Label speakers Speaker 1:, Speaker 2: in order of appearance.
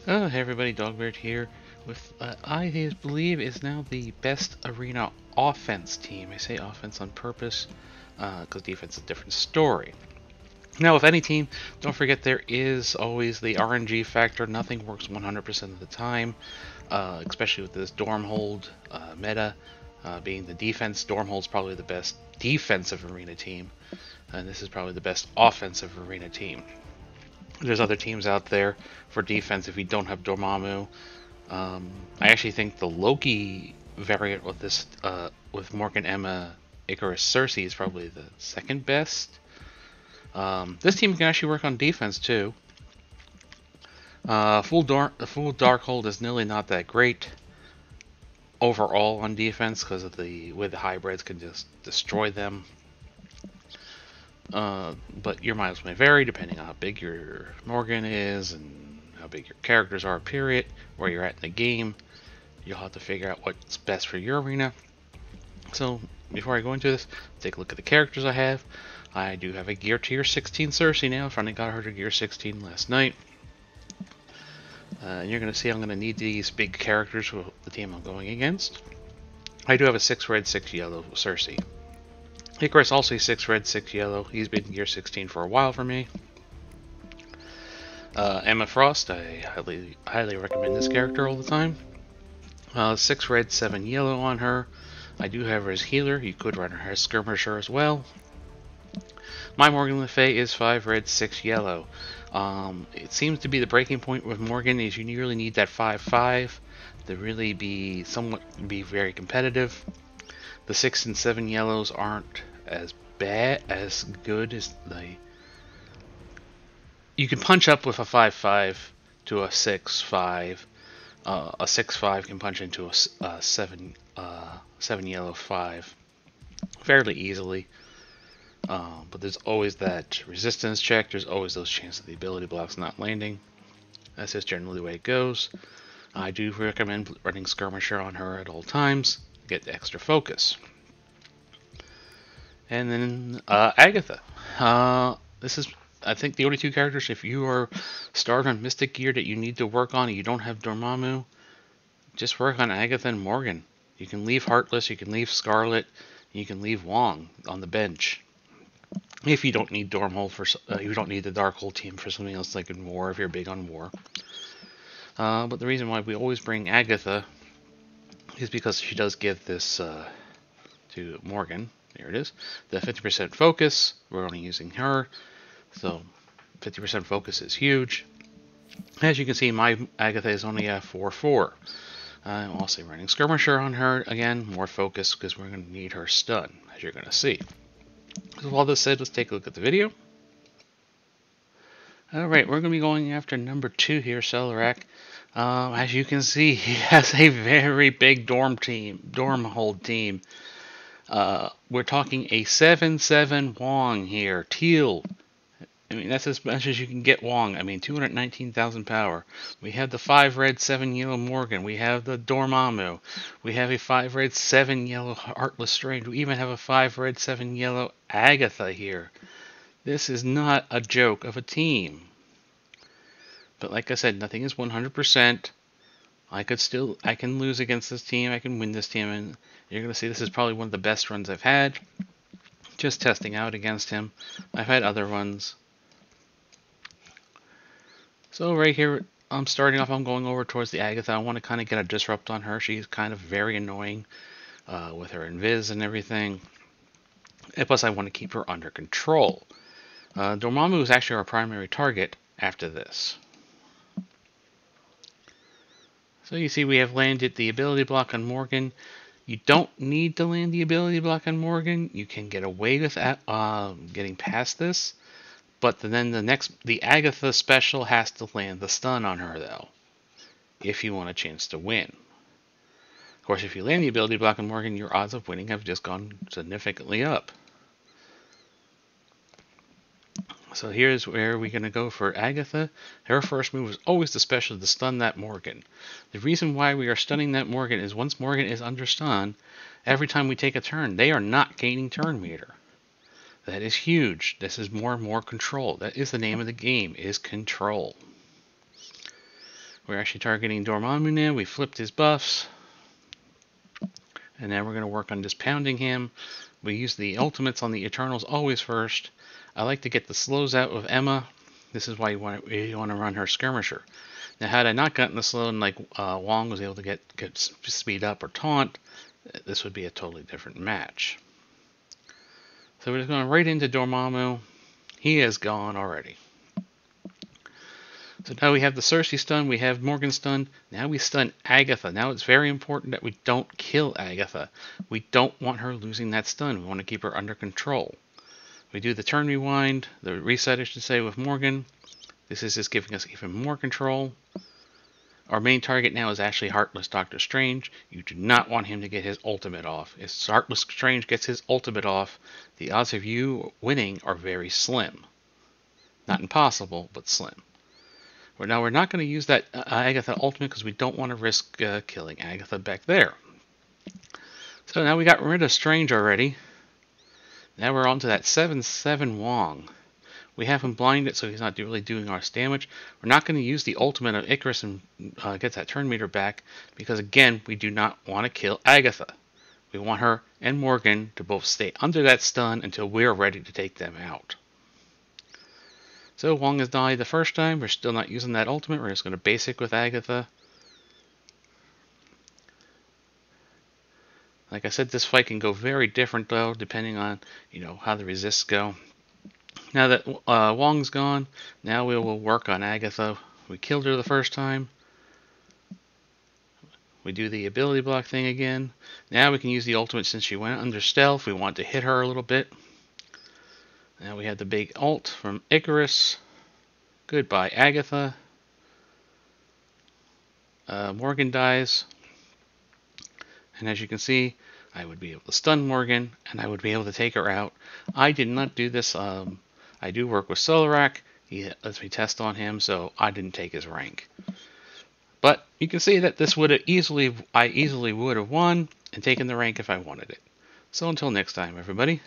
Speaker 1: Hey everybody, Dogbeard here with I believe is now the best arena offense team. I say offense on purpose because defense is a different story. Now, with any team, don't forget there is always the RNG factor. Nothing works 100% of the time, especially with this Dormhold meta being the defense. Dormhold's probably the best defensive arena team, and this is probably the best offensive arena team. There's other teams out there for defense if you don't have Dormammu. I actually think the Loki variant with this, with Morgan, Emma, Icarus, Cersei is probably the second best. This team can actually work on defense too. Full Darkhold is nearly not that great overall on defense because of the way the hybrids can just destroy them. But your miles may vary depending on how big your Morgan is and how big your characters are, period, where you're at in the game. You'll have to figure out what's best for your arena. So, before I go into this, take a look at the characters I have. I do have a Gear Tier 16 Cersei now. Finally got her to Gear 16 last night. You're going to see I'm going to need these big characters for the team I'm going against. I do have a 6 red, 6 yellow Cersei. Icarus also 6 red, 6 yellow. He's been Gear 16 for a while for me. Emma Frost, I highly recommend this character all the time. 6 red, 7 yellow on her. I do have her as healer. You could run her as skirmisher as well. My Morgan Le Fay is 5 red, 6 yellow. It seems to be the breaking point with Morgan is you really need that 5/5 to really be very competitive. The 6 and 7 yellows aren't as good as the. You can punch up with a 5/5 to a 6/5. A 6/5 can punch into a 7 yellow 5 fairly easily. But there's always that resistance check. There's always those chances of the ability blocks not landing. That's just generally the way it goes. I do recommend running skirmisher on her at all times. Get the extra focus. And then Agatha. This is, I think, the only two characters, if you are started on Mystic Gear, that you need to work on and you don't have Dormammu, just work on Agatha and Morgan. You can leave Heartless, you can leave Scarlet, you can leave Wong on the bench. If you don't need Dormhold you don't need the Darkhold team for something else like in War, if you're big on War. But the reason why we always bring Agatha is because she does give this to Morgan. There it is. The 50% focus. We're only using her, so 50% focus is huge. As you can see, my Agatha is only a 4/4. I'm also running skirmisher on her again, more focus because we're going to need her stun, as you're going to see. So with all this said, let's take a look at the video. Alright, we're going to be going after number 2 here, Celerak. As you can see, he has a very big Dormhold team. We're talking a 7/7 Wong here, teal. I mean, that's as much as you can get Wong. I mean, 219,000 power. We have the 5 red, 7 yellow Morgan. We have the Dormammu. We have a 5 red, 7 yellow Heartless Strange. We even have a 5 red, 7 yellow Agatha here. This is not a joke of a team. But like I said, nothing is 100%. I can lose against this team. I can win this team. And you're going to see this is probably one of the best runs I've had. Just testing out against him. I've had other runs. So right here, I'm starting off, I'm going over towards the Agatha. I want to kind of get a disrupt on her. She's kind of very annoying with her invis and everything. And plus, I want to keep her under control. Dormammu is actually our primary target after this. So you see we have landed the ability block on Morgan. You don't need to land the ability block on Morgan. You can get away with getting past this. But then the Agatha special has to land the stun on her, though, if you want a chance to win. Of course, if you land the ability block on Morgan, your odds of winning have just gone significantly up. So here's where we're going to go for Agatha. Her first move is always the special to stun that Morgan. The reason why we are stunning that Morgan is once Morgan is under stun, every time we take a turn, they are not gaining turn meter. That is huge. This is more and more control. That is the name of the game, is control. We're actually targeting Dormammu now. We flipped his buffs. And now we're going to work on just pounding him. We use the ultimates on the Eternals always first. I like to get the slows out of Emma. This is why you want to run her Skirmisher. Now, had I not gotten the slow and like Wong was able to get speed up or taunt, this would be a totally different match. So we're just going right into Dormammu. He is gone already. So now we have the Cersei stun, we have Morgan stun, now we stun Agatha. Now it's very important that we don't kill Agatha. We don't want her losing that stun. We want to keep her under control. We do the turn rewind, the reset I should say, with Morgan. This is just giving us even more control. Our main target now is actually Heartless Doctor Strange. You do not want him to get his ultimate off. If Heartless Strange gets his ultimate off, the odds of you winning are very slim. Not impossible, but slim. Now we're not going to use that Agatha ultimate because we don't want to risk killing Agatha back there. So now we got rid of Strange already. Now we're on to that 7/7 Wong. We have him blinded so he's not really doing our damage. We're not going to use the ultimate of Icarus and get that turn meter back because again we do not want to kill Agatha. We want her and Morgan to both stay under that stun until we're ready to take them out. So Wong has died the first time. We're still not using that ultimate. We're just going to basic with Agatha. Like I said, this fight can go very different though, depending on how the resists go. Now that Wong's gone, now we will work on Agatha. We killed her the first time. We do the ability block thing again. Now we can use the ultimate since she went under stealth. We want to hit her a little bit. Now we have the big ult from Icarus. Goodbye, Agatha. Morgan dies. And as you can see, I would be able to stun Morgan, and I would be able to take her out. I did not do this. I do work with Solarak. He lets me test on him, so I didn't take his rank. But you can see that this would have I easily would have won and taken the rank if I wanted it. So until next time, everybody.